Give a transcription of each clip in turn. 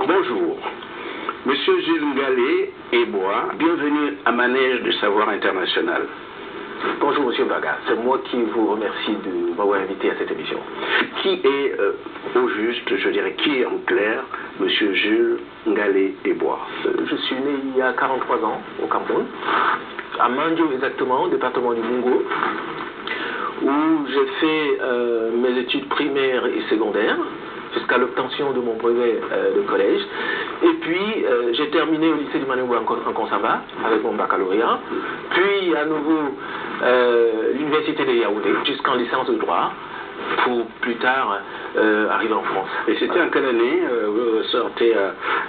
Bonjour. Monsieur Gilles Ngalé Eboa, bienvenue à Manège du Savoir International. Bonjour Monsieur Baga, c'est moi qui vous remercie de m'avoir invité à cette émission. Qui est, au juste, je dirais, qui est en clair, Monsieur Gilles Ngalé Eboa? Je suis né il y a 43 ans au Cameroun, à Mandio exactement, au département du Mungo, où j'ai fait mes études primaires et secondaires, jusqu'à l'obtention de mon brevet de collège. Et puis, j'ai terminé au lycée du Manengo en Konsamba, avec mon baccalauréat. Puis, à nouveau, l'université de Yaoundé, jusqu'en licence de droit, pour plus tard arriver en France. Et c'était en quelle année vous sortez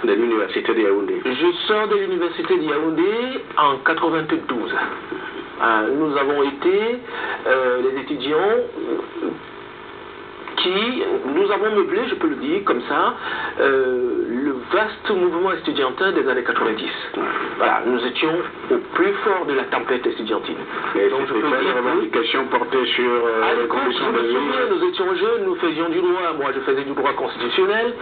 de l'université de Yaoundé? Je sors de l'université de Yaoundé en 92. Nous avons été les étudiants nous avons meublé, je peux le dire comme ça, le vaste mouvement estudiantin des années 90. Voilà, nous étions au plus fort de la tempête estudiantine. Et donc je peux dire que revendications portées sur les conditions de vie. Nous étions jeunes, nous faisions du droit. Moi, je faisais du droit constitutionnel,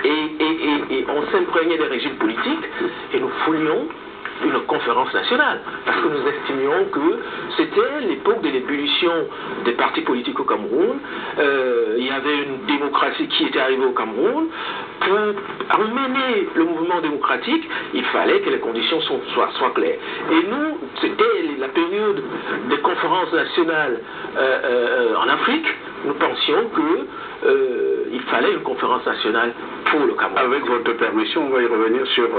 et on s'imprégnait des régimes politiques, et nous foulions une conférence nationale, parce que nous estimions que c'était l'époque de l'ébullition des partis politiques au Cameroun. Il y avait une démocratie qui était arrivée au Cameroun. Pour amener le mouvement démocratique, il fallait que les conditions soient claires. Et nous, c'était la période des conférences nationales en Afrique. Nous pensions qu'il fallait une conférence nationale pour le Cameroun. Avec votre permission, on va y revenir sur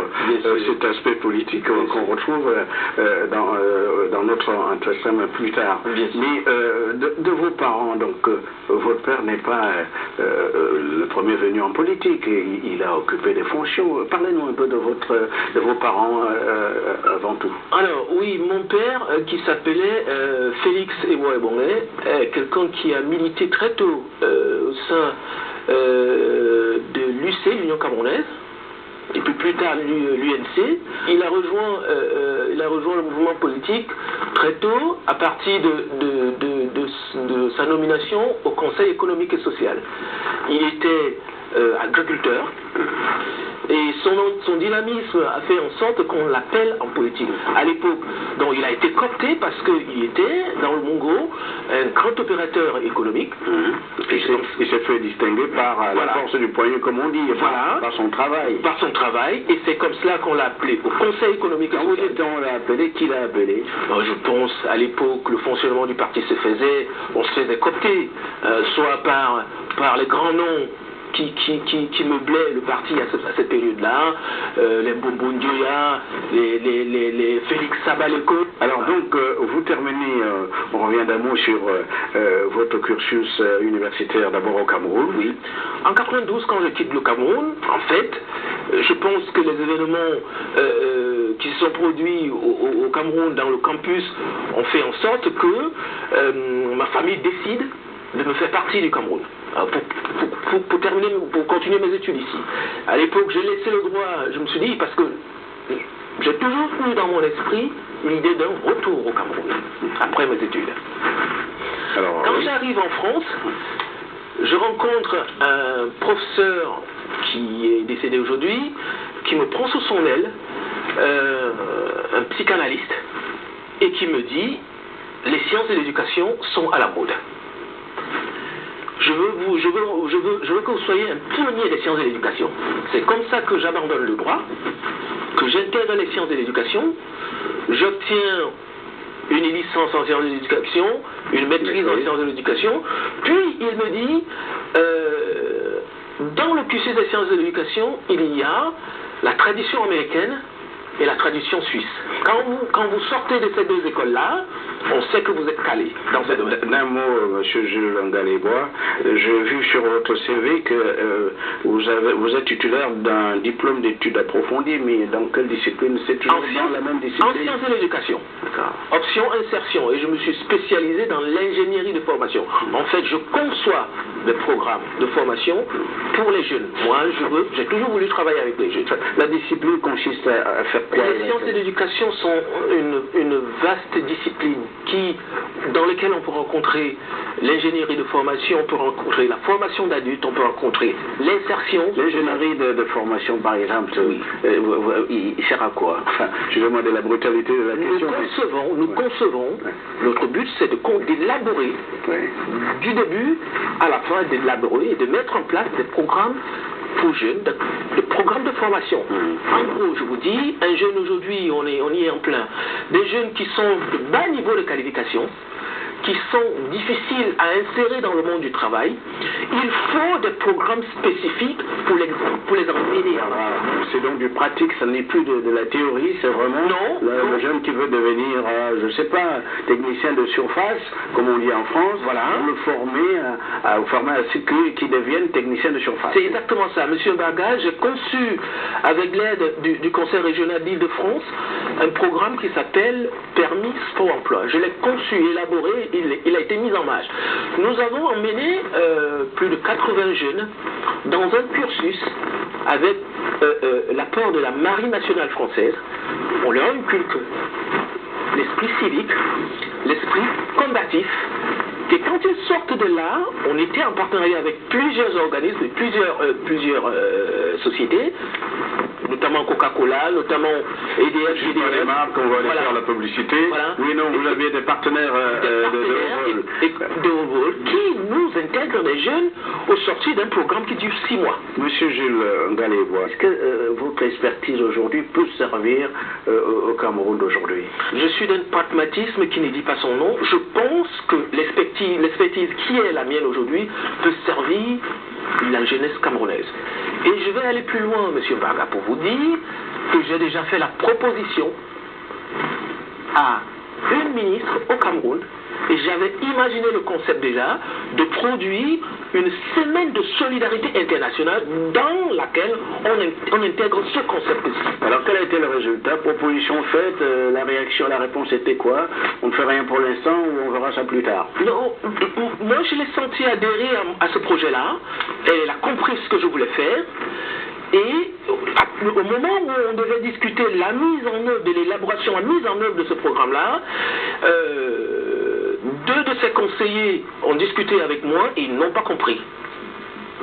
cet aspect politique qu'on retrouve dans notre entretien plus tard. Mais de vos parents, donc votre père n'est pas le premier venu en politique, il a occupé des fonctions. Parlez-nous un peu de vos parents avant tout. Alors oui, mon père qui s'appelait Félix Eboa Ebongé, quelqu'un qui a milité très tôt au sein de l'UC, l'Union camerounaise, et puis plus tard l'UNC. Il a rejoint le mouvement politique très tôt à partir de sa nomination au Conseil économique et social. Il était agriculteur, et son dynamisme a fait en sorte qu'on l'appelle en politique. À l'époque, donc il a été coopté parce qu'il était, dans le Mungo, un grand opérateur économique. Il s'est fait distinguer par la force du poignet, comme on dit, par son travail. Par son travail, et c'est comme cela qu'on l'a appelé au Conseil économique et social. Quand vous dites on l'a appelé, qui l'a appelé? Je pense, à l'époque, le fonctionnement du parti se faisait, on se faisait coopter, soit par les grands noms qui meublaient le parti à cette période-là, les Bobo Ndioya, les Félix Sabaleko. Alors donc, vous terminez, on revient d'un mot sur votre cursus universitaire d'abord au Cameroun. Oui. En 92, quand je quitte le Cameroun, en fait, je pense que les événements qui se sont produits au Cameroun, dans le campus, ont fait en sorte que ma famille décide de me faire partie du Cameroun. Pour continuer mes études ici. À l'époque, j'ai laissé le droit, je me suis dit, parce que j'ai toujours eu dans mon esprit l'idée d'un retour au Cameroun, après mes études. Alors, quand j'arrive en France, je rencontre un professeur qui est décédé aujourd'hui, qui me prend sous son aile, un psychanalyste, et qui me dit, les sciences de l'éducation sont à la mode. Je veux que vous soyez un pionnier des sciences de l'éducation. C'est comme ça que j'abandonne le droit, que j'intègre les sciences de l'éducation, j'obtiens une licence en sciences de l'éducation, une maîtrise en sciences de l'éducation, puis il me dit, dans le cursus des sciences de l'éducation, il y a la tradition américaine et la tradition suisse. Quand vous sortez de ces deux écoles-là, on sait que vous êtes calé dans ces domaines. D'un mot, M. Gilles Ngalé Eboa, j'ai vu sur votre CV que vous êtes titulaire d'un diplôme d'études approfondies, mais dans quelle discipline? C'est toujours dans la même discipline? En sciences de l'éducation. Option insertion, et je me suis spécialisé dans l'ingénierie de formation. En fait, je conçois des programmes de formation pour les jeunes. Moi, j'ai toujours voulu travailler avec les jeunes. La discipline consiste à faire quoi? Les sciences et l'éducation sont une vaste discipline dans laquelle on peut rencontrer l'ingénierie de formation, on peut rencontrer la formation d'adultes, on peut rencontrer l'insertion. L'ingénierie de formation, par exemple, oui. Il sert à quoi? Enfin, je vais demander la brutalité de la question. Nous concevons, notre but c'est d'élaborer, du début à la fin, d'élaborer et de mettre en place des programmes pour jeunes, des programmes de formation. En gros, je vous dis, un jeune aujourd'hui, on y est en plein, des jeunes qui sont de bas niveau de qualification, qui sont difficiles à insérer dans le monde du travail, il faut des programmes spécifiques pour les emmener. C'est donc du pratique, ça n'est plus de la théorie, c'est vraiment le jeune qui veut devenir, je ne sais pas, technicien de surface, comme on dit en France, le former à ce qu'ils deviennent techniciens de surface. C'est exactement ça. Monsieur Mbarga, j'ai conçu, avec l'aide du Conseil régional d'Île-de-France, un programme qui s'appelle Permis Sport Emploi. Je l'ai conçu, élaboré, il a été mis en marche. Nous avons emmené plus de 80 jeunes dans un cursus avec l'apport de la Marine nationale française. On leur inculque l'esprit civique, l'esprit combatif. Et quand ils sortent de là, on était en partenariat avec plusieurs organismes, plusieurs sociétés, notamment Coca-Cola, notamment EDF, GDF. Les marques, on va aller faire la publicité. Oui, non, vous aviez des partenaires de haut vol qui nous intègrent des jeunes au sorti d'un programme qui dure 6 mois. Monsieur Gilles Ngalébois, est-ce que votre expertise aujourd'hui peut servir au Cameroun d'aujourd'hui? Je suis d'un pragmatisme qui ne dit pas son nom. Je pense que l'expertise qui est la mienne aujourd'hui peut servir la jeunesse camerounaise. Et je vais aller plus loin, monsieur Mbarga, pour vous dire que j'ai déjà fait la proposition à une ministre au Cameroun, et j'avais imaginé le concept déjà de produire une semaine de solidarité internationale dans laquelle on intègre ce concept-ci. Alors quel a été le résultat? Proposition faite, la réponse était quoi? On ne fait rien pour l'instant ou on verra ça plus tard? Non, moi je l'ai senti adhérer à ce projet-là, et elle a compris ce que je voulais faire. Et au moment où on devait discuter la mise en œuvre de l'élaboration, la mise en œuvre de ce programme-là, 2 de ses conseillers ont discuté avec moi et ils n'ont pas compris.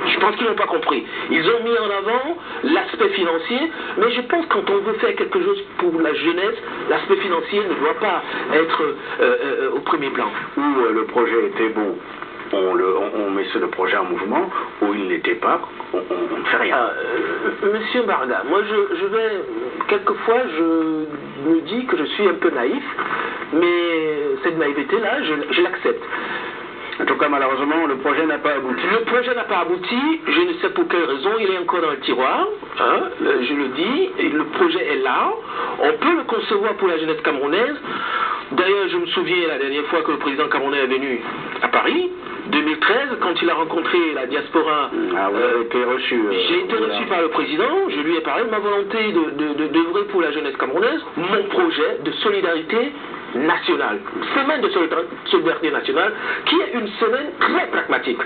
Je pense qu'ils n'ont pas compris. Ils ont mis en avant l'aspect financier, mais je pense que quand on veut faire quelque chose pour la jeunesse, l'aspect financier ne doit pas être au premier plan. Où le projet était bon, on met le projet en mouvement, où il n'était pas, on ne fait rien. Monsieur Mbarga, moi quelquefois je me dis que je suis un peu naïf, mais cette naïveté-là, je l'accepte. En tout cas, malheureusement, le projet n'a pas abouti. Le projet n'a pas abouti, je ne sais pour quelle raison, il est encore dans le tiroir, je le dis, et le projet est là, on peut le concevoir pour la jeunesse camerounaise. D'ailleurs, je me souviens la dernière fois que le président camerounais est venu à Paris, 2013, quand il a rencontré la diaspora. J'ai été reçu par le président, je lui ai parlé de ma volonté d'œuvrer pour la jeunesse camerounaise, mon projet de solidarité nationale, semaine de solidarité nationale, qui est une semaine très pragmatique.